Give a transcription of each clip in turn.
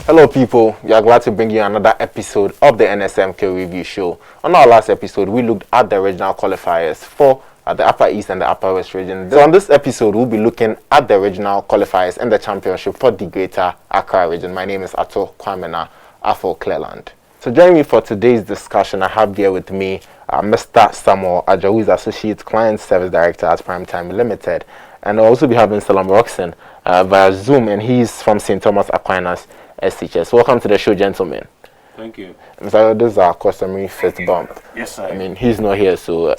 Hello people, we are glad to bring you another episode of the NSMQ Review Show. On our last episode, we looked at the regional qualifiers for the Upper East and the Upper West region. So on this episode, we'll be looking at the regional qualifiers and the championship for the Greater Accra region. My name is Ato Kwamena Afo Cleland. So joining me for today's discussion, I have here with me Mr. Samuel Aja, who is Associate Client Service Director at Primetime Limited. And I'll also be having Salam Roxon via Zoom, and he's from St. Thomas Aquinas SHS. Welcome to the show, gentlemen. Thank you. Mr. This is our customary first bump. Yes, sir. I mean, he's not here, so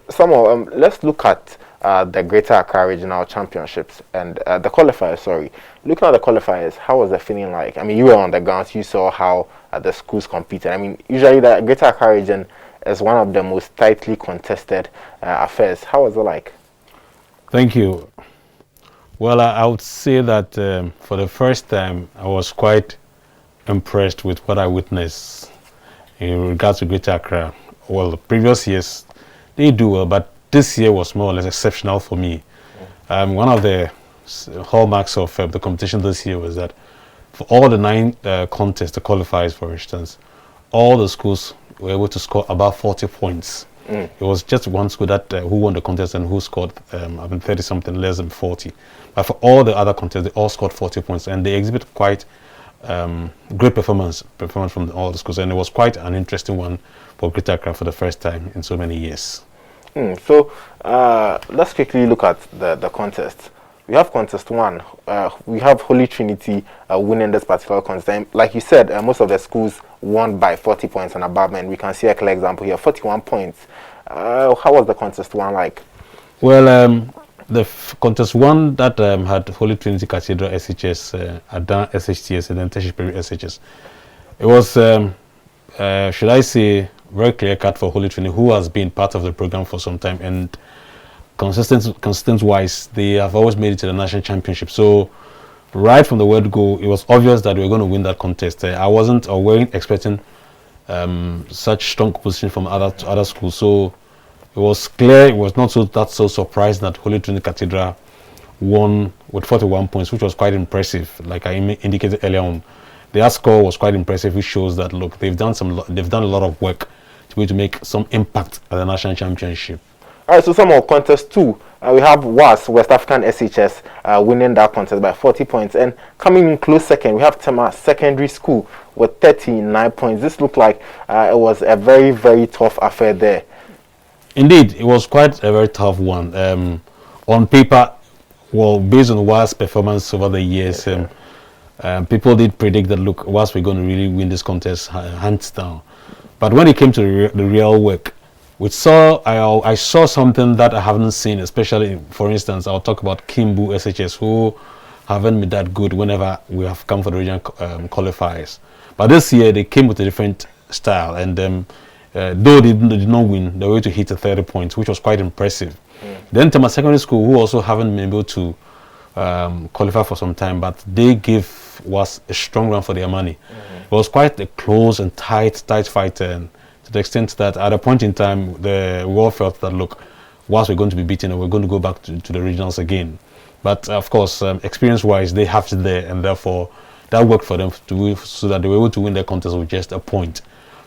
Samuel, let's look at the Greater Accra Regional Championships and the qualifiers. Sorry, looking at the qualifiers, how was the feeling like? I mean, you were on the ground, you saw how the schools competed. I mean, usually the Greater Accra region is one of the most tightly contested affairs. How was it like? Thank you. Well, I would say that for the first time, I was quite impressed with what I witnessed in regards to Greater Accra. Well, the previous years, they do well, but this year was more or less exceptional for me. One of the hallmarks of the competition this year was that for all the 9 contests, the qualifiers, for instance, all the schools were able to score about 40 points. It was just one school that who won the contest and who scored 30 something less than 40. But for all the other contests, they all scored 40 points, and they exhibit quite great performance from all the schools, and it was quite an interesting one for Greater Accra for the first time in so many years. So let's quickly look at the contest. We have contest 1. We have Holy Trinity winning this particular contest. And like you said, most of the schools won by 40 points and above, and we can see a clear example here, 41 points. How was the contest 1 like? Well, the contest 1 that had Holy Trinity Cathedral SHS, Adan SHTS, and then Tertiary SHS. It was, should I say, very clear cut for Holy Trinity, who has been part of the program for some time, and consistent wise, they have always made it to the national championship. So right from the word go, it was obvious that we were going to win that contest. I wasn't or weren't expecting such strong position from other schools. So it was clear. It was not so surprised that Holy Trinity Cathedral won with 41 points, which was quite impressive. Like I indicated earlier on, their score was quite impressive, which shows that look, they've done a lot of work to be able to make some impact at the national championship. All right, so some of contest 2, we have WAS, West African SHS, winning that contest by 40 points. And coming in close second, we have Tema Secondary School with 39 points. This looked like it was a very, very tough affair there. Indeed, it was quite a very tough one. On paper, well, based on WAS' performance over the years, people did predict that, look, WAS were going to really win this contest hands down. But when it came to the real work, I saw something that I haven't seen, especially, for instance, I'll talk about Kimbu SHS, who haven't been that good whenever we have come for the regional qualifiers. But this year, they came with a different style, and though they did not win, they were able to hit 30 points, which was quite impressive. Then Tema Secondary School, who also haven't been able to qualify for some time, but they was a strong run for their money. It was quite a close and tight fight, and to the extent that at a point in time, we all felt that, look, once we're going to be beaten, and we're going to go back to the regionals again. But of course, experience-wise, they have it there, and therefore that worked for them so that they were able to win their contest with just a point.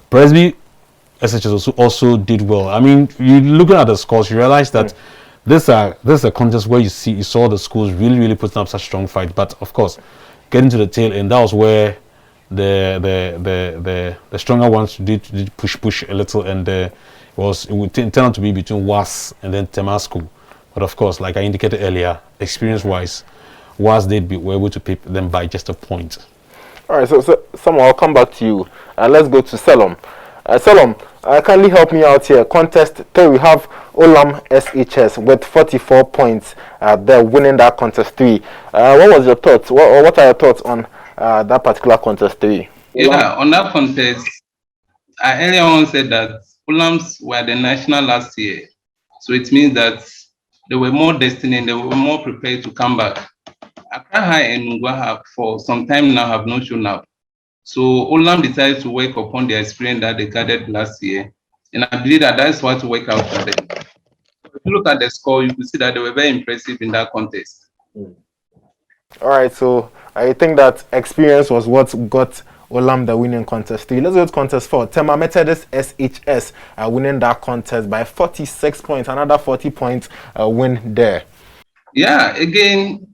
Presby SHS also did well. I mean, you looking at the scores, you realize that this is a contest where you saw the schools really putting up such strong fight. But of course, getting to the tail end, that was where the stronger ones did push a little, and it would turn out to be between WAS and then Tema School. But of course, like I indicated earlier, experience-wise, WAS were able to pick them by just a point. All right, so Samuel, I'll come back to you. Let's go to Salom. Salom, kindly help me out here. Contest 3, we have Olam SHS with 44 points. They're winning that contest 3. What was your thoughts? What are your thoughts on that particular contest 3? Yeah, on that contest, I earlier on said that Ulams were the national last year. So it means that they were more destined and they were more prepared to come back. Accra High and Ngwa for some time now have not shown up. So Ulam decided to work upon the experience that they gathered last year. And I believe that that's what worked out for them. If you look at the score, you can see that they were very impressive in that contest. All right, so I think that experience was what got Olam the winning contest 3. Let's go to contest 4. Tema Methodist SHS winning that contest by 46 points. Another 40 points win there. Yeah, again,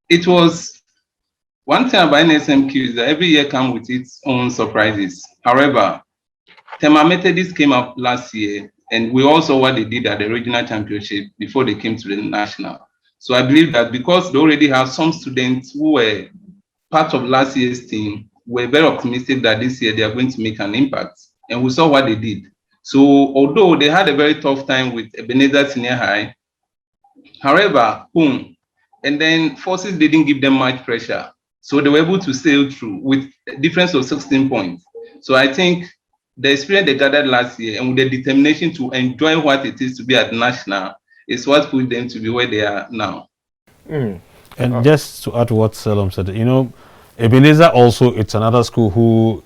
it was one thing about NSMQ is that every year comes with its own surprises. However, Tema Methodist came up last year, and we all saw what they did at the Regional Championship before they came to the National. So I believe that because they already have some students who were part of last year's team, we're very optimistic that this year they are going to make an impact. And we saw what they did. So although they had a very tough time with Ebenezer Senior High, however, boom, and then forces didn't give them much pressure. So they were able to sail through with a difference of 16 points. So I think the experience they gathered last year and with the determination to enjoy what it is to be at National is what put them to be where they are now. And just to add to what Salom said, you know, Ebenezer also, it's another school who,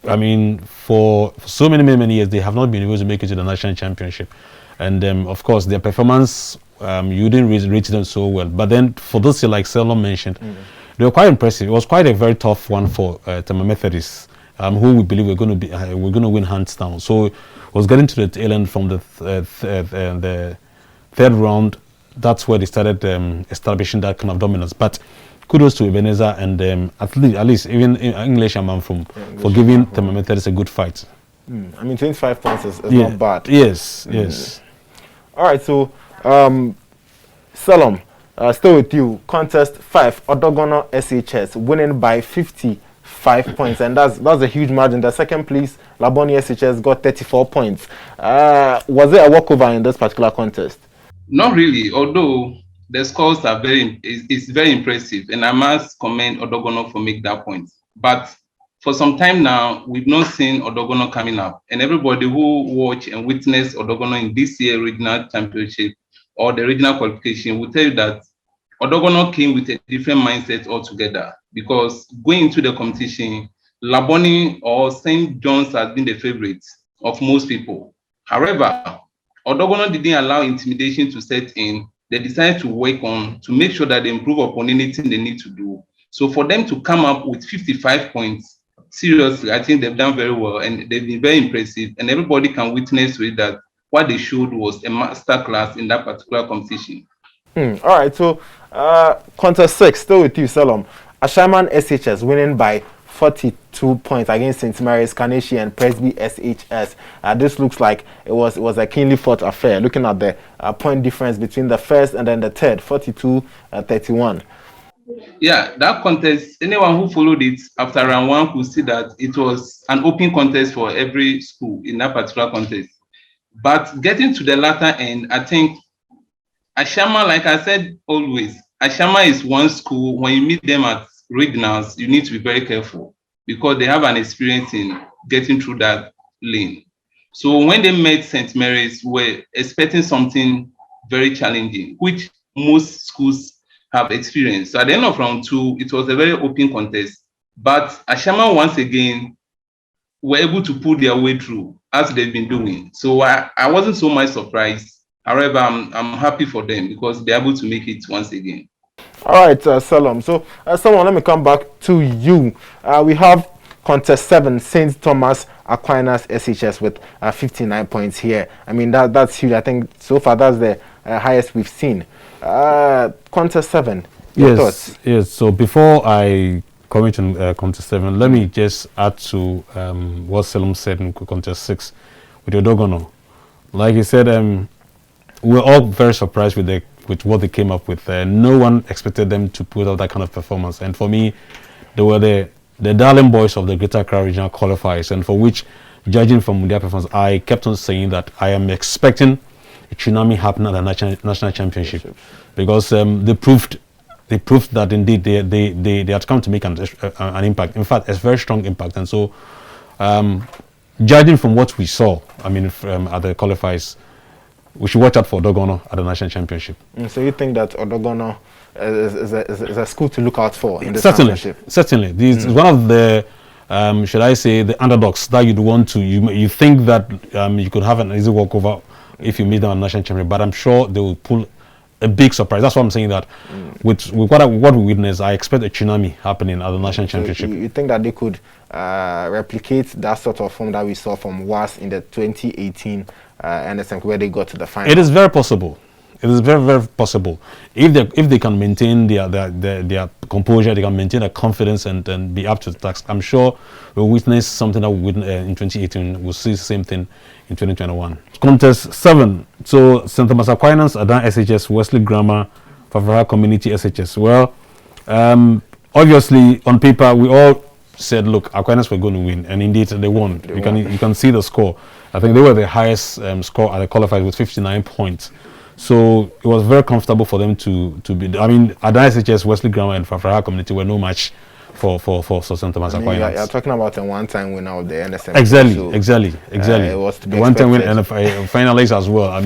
I mean, for so many years, they have not been able to make it to the National Championship. And of course, their performance, you didn't reach them so well. But then for those, like Salom mentioned, they were quite impressive. It was quite a very tough one for Tema Methodist, who we believe we're going to win hands down. So it was getting to the tail end from the third round. That's where they started establishing that kind of dominance. But kudos to Ebenezer and at least even English I'm from for giving Tema Methodist a good fight. I mean, 25 points is not bad. Yes, yes. All right, so Salom, still with you. Contest 5, Odogono SHS winning by 55 points, and that's a huge margin. The second place, Laboni SHS, got 34 points. Was it a walkover in this particular contest? Not really, although the scores are very impressive, and I must commend Odogono for making that point. But for some time now, we've not seen Odogono coming up, and everybody who watch and witness Odogono in this year Regional Championship or the Regional Qualification will tell you that Odogono came with a different mindset altogether, because going into the competition, Laboni or St. John's has been the favorite of most people. However, Odogono didn't allow intimidation to set in. They decided to work on to make sure that they improve upon anything they need to do. So for them to come up with 55 points, seriously, I think they've done very well and they've been very impressive. And everybody can witness with that what they showed was a masterclass in that particular competition. All right, so contest 6, still with you, Salom. Ashaman SHS winning by 42 points against St. Mary's, Kaneshi, and Presby SHS. This looks like it was a keenly fought affair. Looking at the point difference between the first and then the third, 42-31. Yeah, that contest, anyone who followed it after round 1 could see that it was an open contest for every school in that particular contest. But getting to the latter end, I think Ashama, like I said always, Ashama is one school, when you meet them at regionals, you need to be very careful because they have an experience in getting through that lane. So when they met St. Mary's, we're expecting something very challenging, which most schools have experienced. So at the end of round 2, it was a very open contest. But Ashama, once again, were able to pull their way through as they've been doing. So I wasn't so much surprised. However, I'm happy for them because they're able to make it once again. All right, Salom. So, someone, let me come back to you. We have contest 7, St. Thomas Aquinas SHS with 59 points here. I mean, that's huge. I think so far that's the highest we've seen. Contest 7, your thoughts? Yes. So before I comment on contest 7, let me just add to what Salom said in contest 6 with Odogono. Like he said, we're all very surprised with what they came up with. No one expected them to put out that kind of performance. And for me, they were the darling boys of the Greater Accra Regional Qualifiers, and for which, judging from their performance, I kept on saying that I am expecting a tsunami happen at the National Championship, because they proved that indeed they had come to make an impact. In fact, a very strong impact. And so, judging from what we saw, I mean, at the qualifiers, we should watch out for Odogono at the National Championship. So you think that Odogono is a school to look out for in this championship? Certainly. This is one of the, should I say, the underdogs that you'd want to, you think that you could have an easy walkover if you meet them at the National Championship, but I'm sure they will pull a big surprise. That's why I'm saying that with what we witnessed, I expect a tsunami happening at the national championship. So you think that they could replicate that sort of form that we saw from WAS in the 2018 NSMQ, where they got to the final? It is very possible. It is very, very possible if they can maintain their composure, they can maintain their confidence and be up to the task. I'm sure we'll witness something that we witnessed in 2018. We'll see the same thing in 2021. Contest 7. So St. Thomas Aquinas, Adan SHS, Wesley Grammar, Fafara Community SHS. Well, obviously on paper we all said, look, Aquinas were going to win, and indeed they won. You can see the score. I think they were the highest score at the qualifiers with 59 points. So it was very comfortable for them to be. I mean, Adan SHS, Wesley Grammar, and Fafara Community were no match for St. Thomas Aquinas. You're talking about a one-time winner of the NSMQ. Exactly. It was to be one-time winner and a finalist as well. I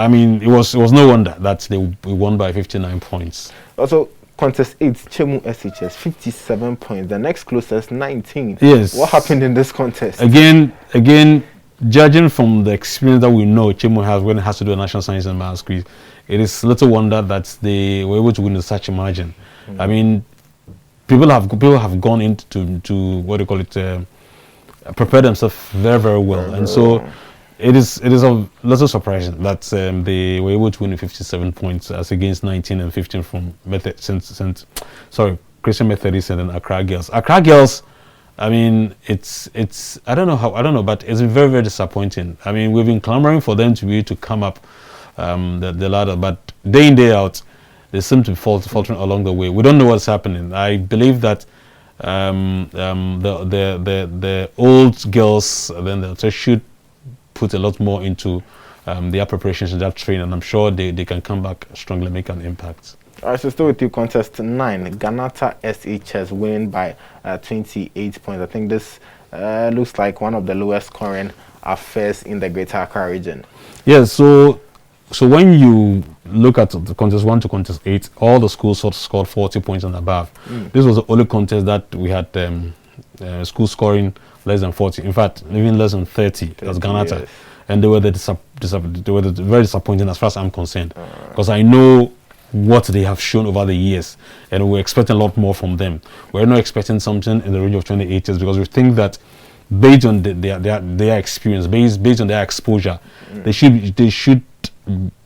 mean, it was no wonder that they won by 59 points. Also, contest 8, Chemu SHS, 57 points. The next closest, 19. Yes. What happened in this contest? Again, judging from the experience that we know Chemu has when it has to do a national science and maths quiz, it is little wonder that they were able to win in such a margin. I mean, people have gone into what do you call it, prepare themselves very, very well, and so it is a little surprising that they were able to win 57 points as against 19 and 15 from Christian Methodist and then Accra Girls. Accra Girls, I mean, it's I don't know, but it's very, very disappointing. I mean, we've been clamoring for them to be able to come up the ladder, but day in, day out, they seem to be faltering along the way. We don't know what's happening. I believe that the old girls they should put a lot more into their preparations and their training, and I'm sure they can come back strongly, make an impact. All right, so still with you, contest 9, Ganata SHS winning by 28 points. I think this looks like one of the lowest scoring affairs in the Greater Accra region. Yes, so when you look at the contest 1 to contest 8, all the schools scored 40 points and above. This was the only contest that we had schools scoring less than 40. In fact, even less than 30. That's Ganata, yes. And they were very disappointing as far as I'm concerned, because I know what they have shown over the years, and we're expecting a lot more from them. We're not expecting something in the range of 28s because we think that based on their experience, based on their exposure, they should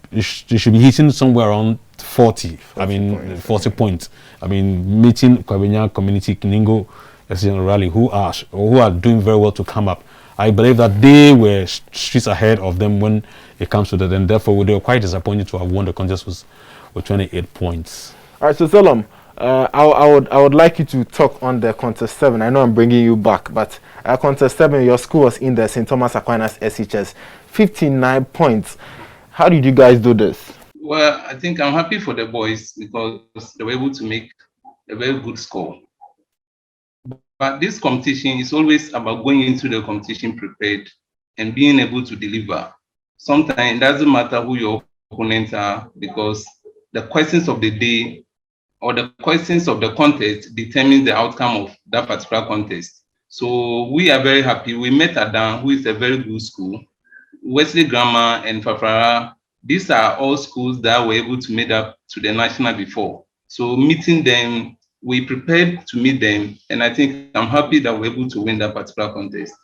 be hitting somewhere around 40. 40 points. I mean, meeting Kwabenya Community, Kiningo, Rally, who are doing very well to come up. I believe that they were streets ahead of them when it comes to that, and therefore they were quite disappointed to have won the contest with 28 points. All right, so Zolom, I would like you to talk on the contest 7. I know I'm bringing you back, but contest 7, your school was in the St. Thomas Aquinas SHS, 59 points. How did you guys do this? Well, I think I'm happy for the boys because they were able to make a very good score. But this competition is always about going into the competition prepared and being able to deliver. Sometimes it doesn't matter who your opponents are, because the questions of the day or the questions of the contest determines the outcome of that particular contest. So we are very happy. We met Adan, who is a very good school. Wesley Grammar and Fafara, these are all schools that were able to make up to the national before. So meeting them, we prepared to meet them, and I think I'm happy that we're able to win that particular contest.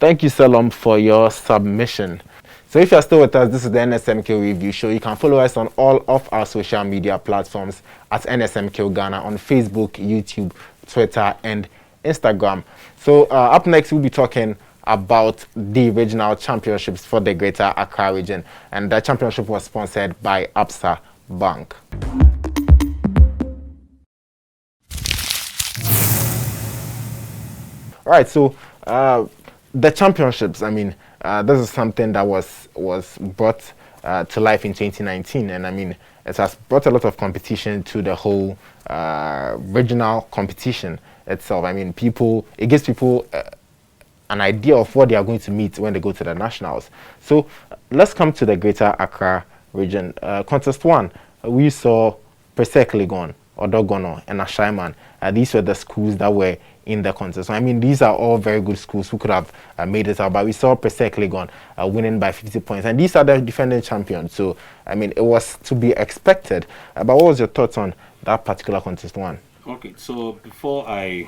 Thank you, Salom, for your submission. So if you're still with us, this is the NSMQ Review Show. You can follow us on all of our social media platforms at NSMQ Ghana on Facebook, YouTube, Twitter, and Instagram. So up next, we'll be talking about the regional championships for the Greater Accra region. And the championship was sponsored by Absa Bank. All right, so the championships, I mean, this is something that was brought to life in 2019, and I mean, it has brought a lot of competition to the whole regional competition itself. I mean, it gives people an idea of what they are going to meet when they go to the nationals. So let's come to the Greater Accra region. Contest 1, we saw Presec Legon Odogono, and Ashaiman. These were the schools that were in the contest. I mean, these are all very good schools who could have made it out, but we saw Presec Legon winning by 50 points, and these are the defending champions. So, I mean, it was to be expected. But what was your thoughts on that particular contest one? Okay, so before I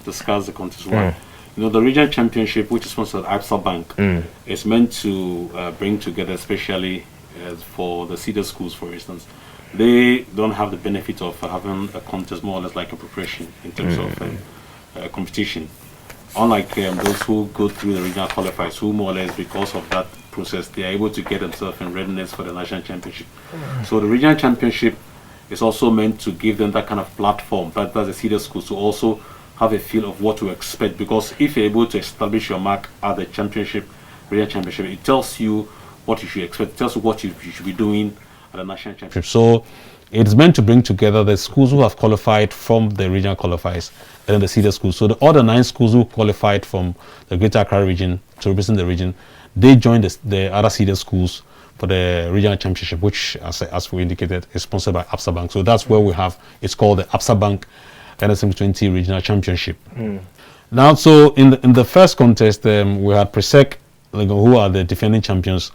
discuss the contest one, the regional championship, which is sponsored by Absa Bank, is meant to bring together, especially for the cedar schools, for instance. They don't have the benefit of having a contest more or less like a preparation in terms of competition. Unlike those who go through the regional qualifiers, who more or less, because of that process, they are able to get themselves in readiness for the national championship. So the regional championship is also meant to give them that kind of platform, that's the cedar schools, to also have a feel of what to expect. Because if you're able to establish your mark at the championship, regional championship, it tells you what you should expect, it tells you what you should be doing at the national championship. So it's meant to bring together the schools who have qualified from the regional qualifiers and the cedar schools. So the other 9 schools who qualified from the Greater Accra region to represent the region, they joined the other cedar schools for the regional championship, which, as we indicated, is sponsored by Absa Bank. So that's where we have, it's called the Absa Bank NSMQ 20 Regional Championship. Now, so in the first contest, we had Presec, who are the defending champions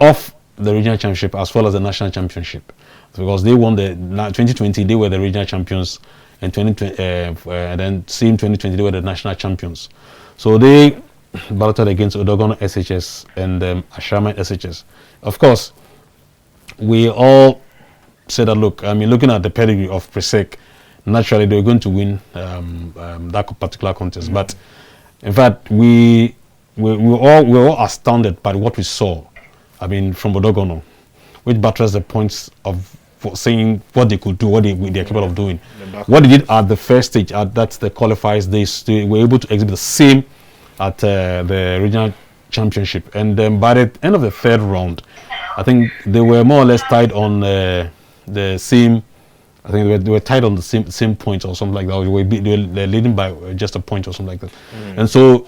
of the regional championship as well as the national championship, because they won the 2020. They were the regional champions, and 2020, and then same 2020 they were the national champions. So they balloted against Odogono SHS and Ashaiman SHS. Of course, we all said that, look, I mean, looking at the pedigree of Presec, naturally they were going to win that particular contest. But in fact, we were all astounded by what we saw. I mean, from Odogono, which buttressed the points of saying what they could do, what they're capable of doing. What they did at the first stage, that's the qualifiers, they were able to exhibit the same at the regional championship. And then by the end of the third round, I think they were more or less tied on the same. I think they were tied on the same points or something like that. They were leading by just a point or something like that. And so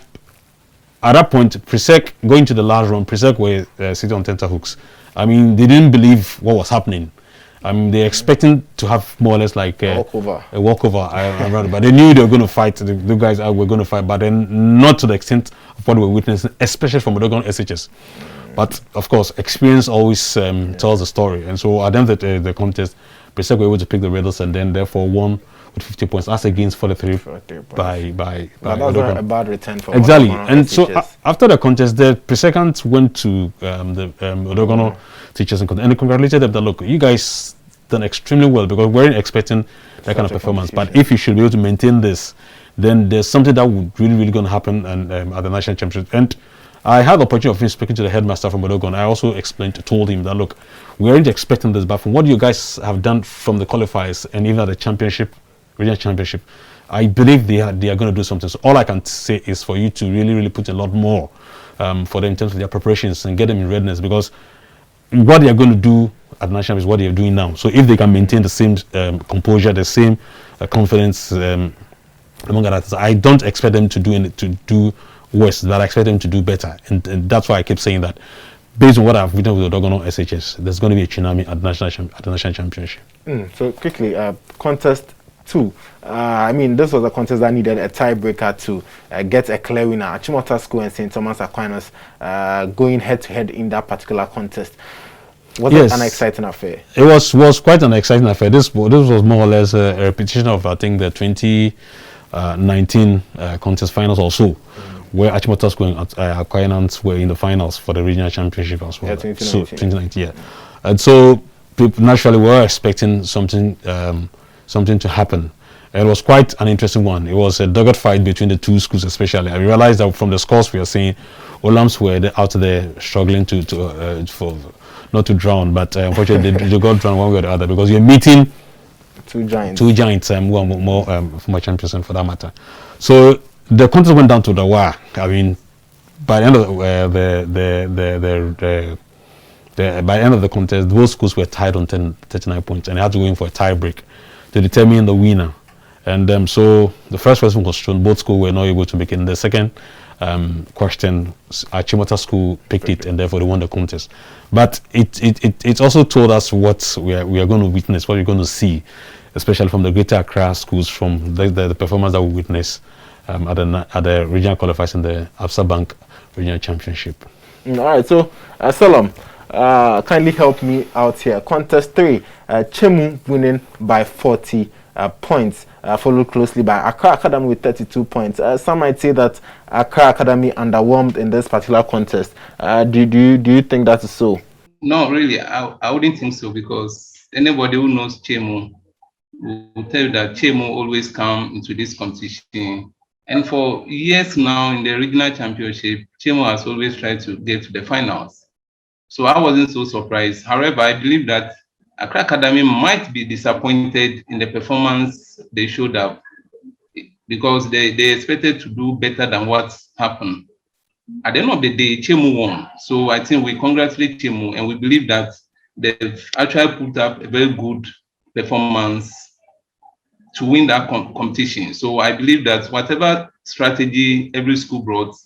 at that point, Presec, going to the last round, Presec were sitting on tenterhooks. I mean, they didn't believe what was happening. I mean, they're expecting to have more or less like a walkover, but they knew they were going to fight. The guys were going to fight, but then not to the extent of what we were witnessing, especially from Odogono SHS. But of course, experience always tells the story. And so at the end of the contest, Presec were able to pick the medals and then therefore won with 50 points, as against 43 by that was a bad return for exactly. And so after the contest, the Presecants went to the Odogono teachers and they congratulated them that, look, you guys done extremely well, because we weren't expecting that kind of performance. But if you should be able to maintain this, then there's something that would really going to happen and at the national championship. And I had the opportunity of speaking to the headmaster from Odogono. I also told him that, look, we aren't expecting this, but from what you guys have done from the qualifiers and even at the championship, regional championship, I believe they are going to do something. So all I can say is for you to really put a lot more for them in terms of their preparations and get them in readiness, because what they are going to do at the national is what they are doing now. So if they can maintain the same composure, the same confidence among others, I don't expect them to do worse, but I expect them to do better. And that's why I keep saying that. Based on what I've written with the Odogono SHS, there's going to be a tsunami at the national championship. So quickly, contest 2. I mean, this was a contest that needed a tiebreaker to get a clear winner. Achimota School and St. Thomas Aquinas going head-to-head in that particular contest. Was it an exciting affair? It was quite an exciting affair. This was more or less a repetition of, I think, the 2019 contest finals also, where Achimota School and Aquinas were in the finals for the regional championship as well. 2019, yeah. And so people naturally were expecting something to happen. It was quite an interesting one. It was a dogged fight between the two schools, especially. I realized that from the scores we are seeing, Olams were out there struggling for not to drown, but unfortunately they got drowned one way or the other, because you're meeting two giants who are more former champions for that matter. So the contest went down to the wire. I mean, by the end of by the end of the contest, both schools were tied on 39 points, and they had to go in for a tie break to determine the winner. And so the first person was shown. Both schools were not able to make it. In the second question, Achimota School picked it, and therefore they won the contest. But it also told us what we are going to witness, what we're going to see. especially from the Greater Accra schools, from the performance that we witnessed at the regional qualifiers in the Absa Bank Regional Championship. All right, so Salam, kindly help me out here. Contest 3, Chemu winning by 40 points, followed closely by Accra Academy with 32 points. Some might say that Accra Academy underwhelmed in this particular contest. Do you think that is so? No, really, I wouldn't think so, because anybody who knows Chemu will tell you that Chemu always come into this competition. And for years now in the regional championship, Chemu has always tried to get to the finals. So I wasn't so surprised. However, I believe that Accra Academy might be disappointed in the performance they showed up, because they expected to do better than what happened. At the end of the day, Chemu won. So I think we congratulate Chemu, and we believe that they've actually put up a very good performance to win that competition. So I believe that whatever strategy every school brought,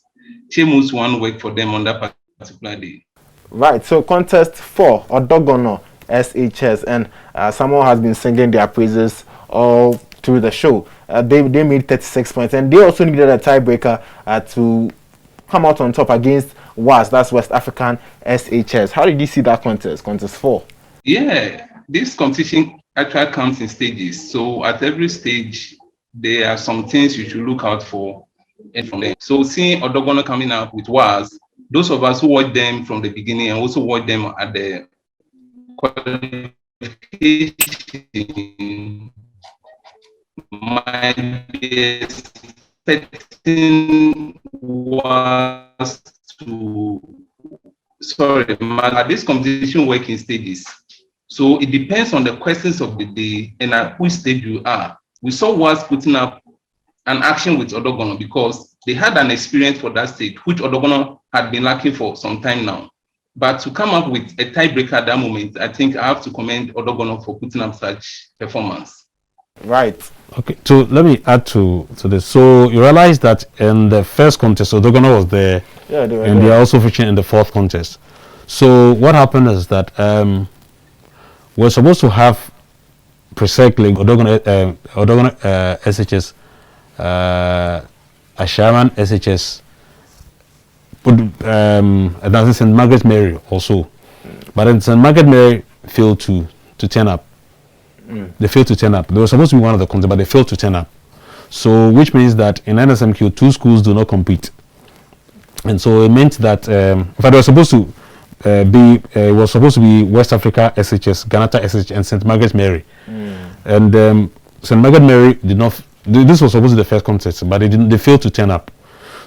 Chemu's one worked for them on that particular day. Right, so contest 4, Odogono SHS, and someone has been singing their praises all through the show. They made 36 points, and they also needed a tiebreaker to come out on top against WAS, that's West African SHS. How did you see that contest 4? Yeah, this competition actually comes in stages. So at every stage, there are some things you should look out for. And from them. So seeing Odogono coming up with WAS, those of us who watched them from the beginning and also watched them at the qualification might be expecting WAS to, this competition work in stages. So it depends on the questions of the day and at which stage you are. We saw WAS putting up an action with Odogono because they had an experience for that stage, which Odogono had been lacking for some time now. But to come up with a tiebreaker at that moment, I think I have to commend Odogono for putting up such performance. Right. Okay, so let me add to this. So you realize that in the first contest, Odogono was there, Yeah, they were and there. they are also featuring in the fourth contest. So what happened is that we're supposed to have precisely Odogono SHS, Ashaman SHS, and that's St. Margaret Mary also. But then St. Margaret Mary failed to turn up. They failed to turn up. They were supposed to be one of the contests, but they failed to turn up. So, which means that in NSMQ, 2 schools do not compete. And so it meant that, in fact, they were supposed to it was supposed to be West Africa SHS, Ghanata SHS, and St. Margaret Mary. And St. Margaret Mary did not. This was supposed to be the first contest, but they failed to turn up.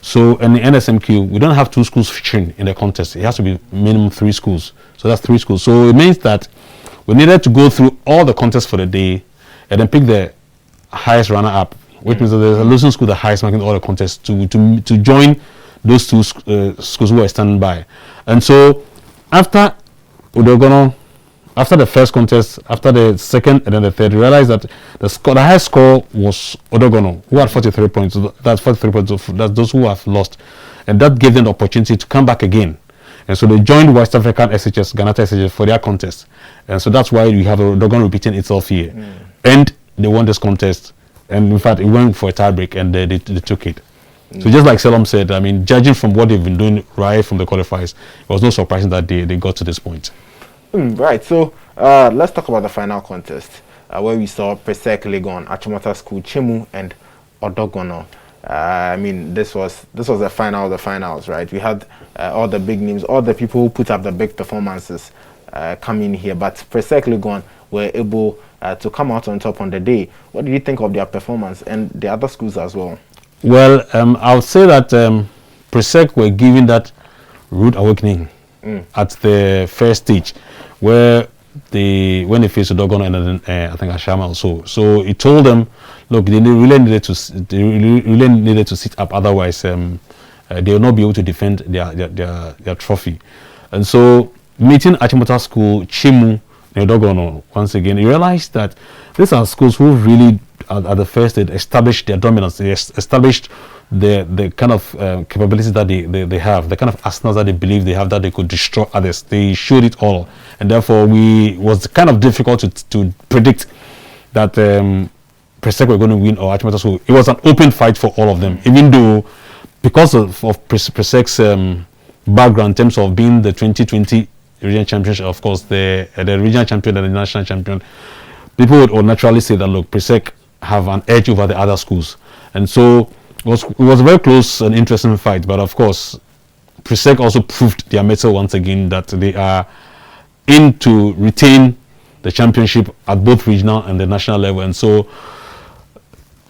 So in the NSMQ, we don't have 2 schools featuring in the contest. It has to be minimum 3 schools. So that's 3 schools. So it means that we needed to go through all the contests for the day and then pick the highest runner-up, which means that there's a losing school the highest marking all the contests to join those 2 schools who are standing by. And so after Odogono, after the first contest, after the second and then the third, we realized that the highest score was Odogono, who had 43 points. So that's 43 points. That's those who have lost. And that gave them the opportunity to come back again. And so they joined West African SHS, Ghanata SHS for their contest. And so that's why we have Odogono repeating itself here. And they won this contest. And in fact, it went for a tiebreak and they took it. So just like Selam said, I mean, judging from what they've been doing right from the qualifiers, it was no surprising that they got to this point. Right, so let's talk about the final contest where we saw Presec Legon, Achimota School, Chemu, and Odogono. I mean, this was the final of the finals, right? We had all the big names, all the people who put up the big performances coming here, but Presec Legon were able to come out on top on the day. What do you think of their performance and the other schools as well? Well, I would say that Presec were given that rude awakening at the first stage, where when they faced Odogono and then I think Ashama also. So it told them, look, they really needed to sit up, otherwise they will not be able to defend their trophy. And so meeting Achimota School, Chemu, and Odogono, once again, you realize that these are schools who really at the first they established their dominance, they established the kind of capabilities that they have, the kind of arsenals that they believe they have, that they could destroy others. They showed it all, and therefore it was kind of difficult to predict that Presec were going to win or Achimota. So it was an open fight for all of them, even though because of Presec's background in terms of being the 2020 regional championship, of course, the regional champion and the national champion, people would naturally say that, look, Presec have an edge over the other schools. And so it was a very close and interesting fight. But of course, Presec also proved their mettle once again, that they are in to retain the championship at both regional and the national level. And so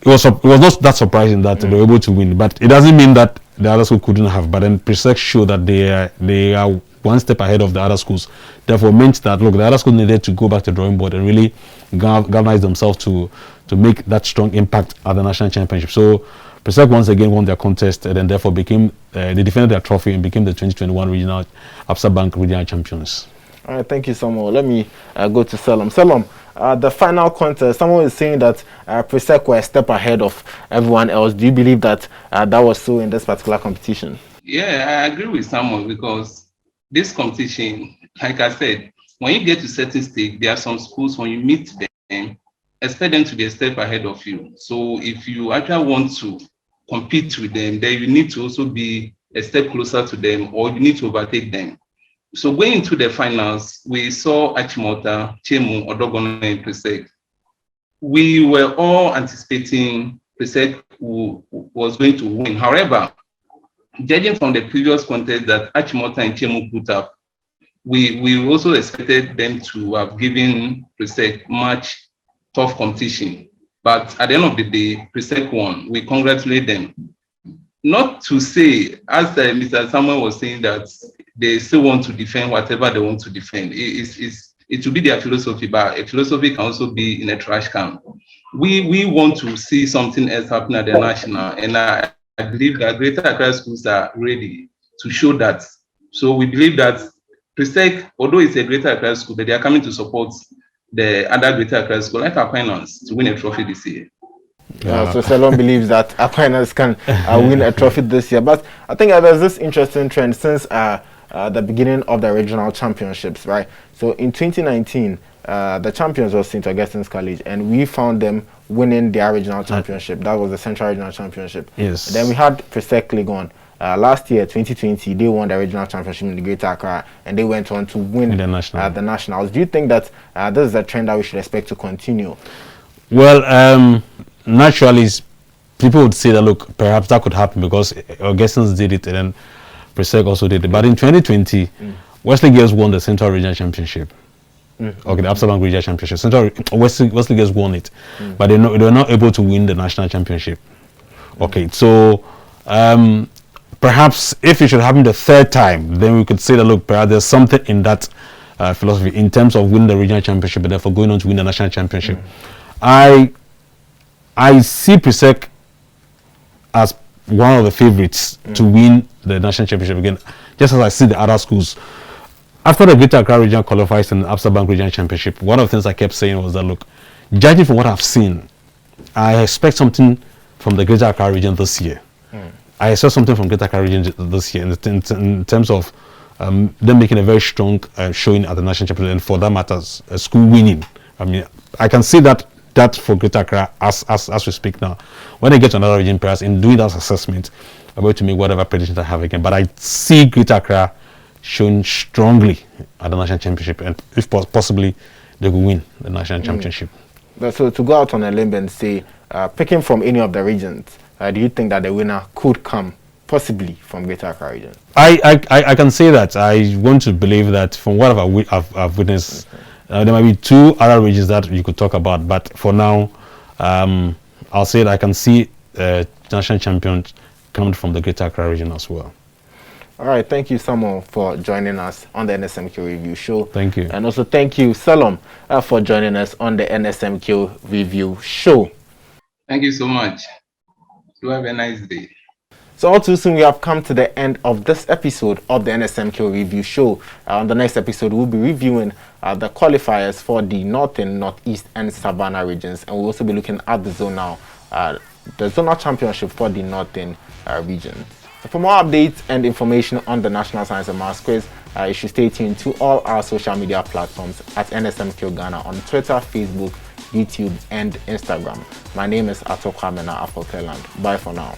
it was not that surprising that they were able to win. But it doesn't mean that the other school couldn't have. But then Presec showed that they are one step ahead of the other schools. Therefore, meant that, look, the other schools needed to go back to the drawing board and really galvanize themselves to make that strong impact at the national championship. So Presec once again won their contest and then therefore became they defended their trophy and became the 2021 regional Absa Bank regional champions. All right, thank you, Samuel. Let me go to Selam. Selam, the final contest, someone is saying that Presec were a step ahead of everyone else. Do you believe that that was so in this particular competition? Yeah, I agree with Samuel, because this competition, like I said, when you get to certain stage, there are some schools, when you meet them, expect them to be a step ahead of you. So if you actually want to compete with them, then you need to also be a step closer to them, or you need to overtake them. So going into the finals, we saw Achimota, Chemu, Odogono, and Presec. We were all anticipating Presec was going to win. However, judging from the previous contest that Achimota and Chemu put up, we also expected them to have given Presec much tough competition. But at the end of the day, Presec won. We congratulate them. Not to say, as Mr. Samuel was saying, that they still want to defend whatever they want to defend. It will be their philosophy, but a philosophy can also be in a trash can. We want to see something else happen at the national, and I believe that Greater Accra schools are ready to show that. So we believe that Presec, although it's a Greater Accra school, but they are coming to support the other Greater Accra school, like Aquinas, to win a trophy this year. So Selon believes that Aquinas can win a trophy this year. But I think there's this interesting trend since the beginning of the regional championships, right? So in 2019, the champions was St. Augustine's College, and we found them winning their regional championship. That was the Central Regional Championship. Yes. Then we had Presec Legon. Last year, 2020, they won the regional championship in the Greater Accra, and they went on to win the nationals. Do you think that this is a trend that we should expect to continue? Well, naturally, people would say that, look, perhaps that could happen because Augustins did it and then Presec also did it. But in 2020, Wesley Girls won the Central Regional Championship. Okay, the Absa Bank Regional Championship. Wesley Girls won it, but they were not able to win the national championship. Okay, so perhaps if it should happen the third time, then we could say that, look, perhaps there's something in that philosophy in terms of winning the regional championship and therefore going on to win the national championship. I see Presec as one of the favorites to win the national championship again, just as I see the other schools. After the Greater Accra Regional Qualifiers and Absa Bank Regional Championship, one of the things I kept saying was that, look, judging from what I've seen, I expect something from the Greater Accra region this year. I expect something from Greater Accra region this year in terms of them making a very strong showing at the national championship, and for that matter, a school winning. I mean, I can see that for Greater Accra as we speak now. When I get to another region, perhaps in doing that assessment, I'm going to make whatever predictions I have again. But I see Greater Accra showing strongly at the national championship, and if possibly, they will win the national championship. But so to go out on a limb and say, picking from any of the regions, do you think that the winner could come possibly from Greater Accra region? I can say that. I want to believe that from what I've witnessed, there might be two other regions that you could talk about, but for now, I'll say that I can see national champions coming from the Greater Accra region as well. All right, thank you, Samuel, for joining us on the NSMQ Review Show. Thank you. And also thank you, Salom, for joining us on the NSMQ Review Show. Thank you so much. You have a nice day. So all too soon, we have come to the end of this episode of the NSMQ Review Show. On the next episode, we'll be reviewing the qualifiers for the Northern, Northeast, and Savannah regions. And we'll also be looking at the zonal championship for the Northern region. So for more updates and information on the National Science and Maths Quiz, you should stay tuned to all our social media platforms at NSMQ Ghana on Twitter, Facebook, YouTube, and Instagram. My name is Ato Kwamena Afoteland. Bye for now.